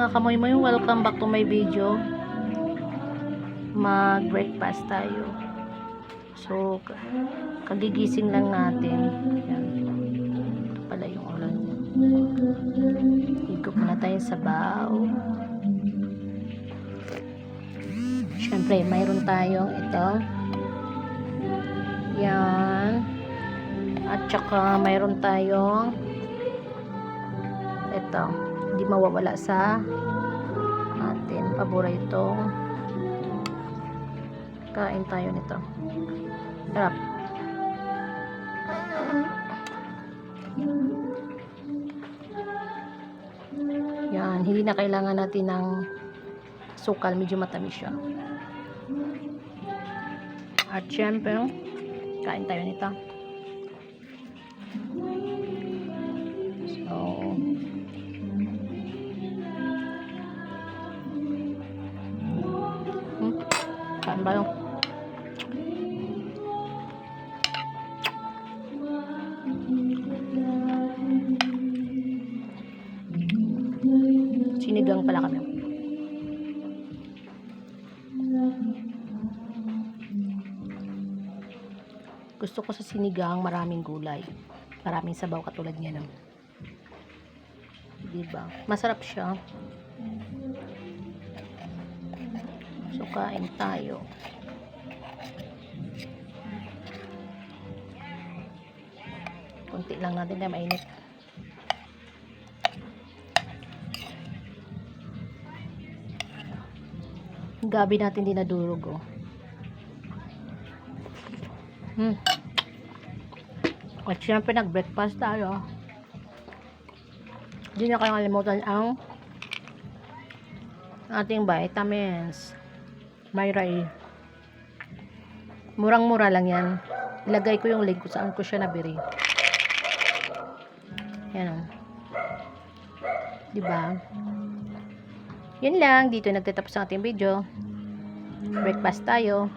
mga kamoy-moy, welcome back to my video. Mag-breakfast tayo. So, kagigising lang natin. Yan. Ito pala yung ulan. Higop muna tayo sa baw. Siyempre, mayroon tayong ito. Yan. At saka, mayroon tayong ito. Hindi mawawala sa atin. Paborito. Kain tayo nito. Sarap. Yan. Hindi na kailangan natin ng sukal. Medyo matamis siya. At syempre, kain tayo nito. So, kain ba yun? Sinigang pala kami. Gusto ko sa sinigang maraming gulay. Maraming sabaw katulad niya, no? Diba? Masarap siya. So, kain tayo. Kunti lang natin na mainit. Gabi natin dinadurog, oh. At syempre nag-breakfast tayo. Hindi na kalimutan ang ating vitamins. Myra. Murang-mura lang yan. Ilagay ko yung link kung saan ko siya nabili. Yan, oh. Diba? Yun lang. Dito nagtatapos ang ating video. Breakfast tayo.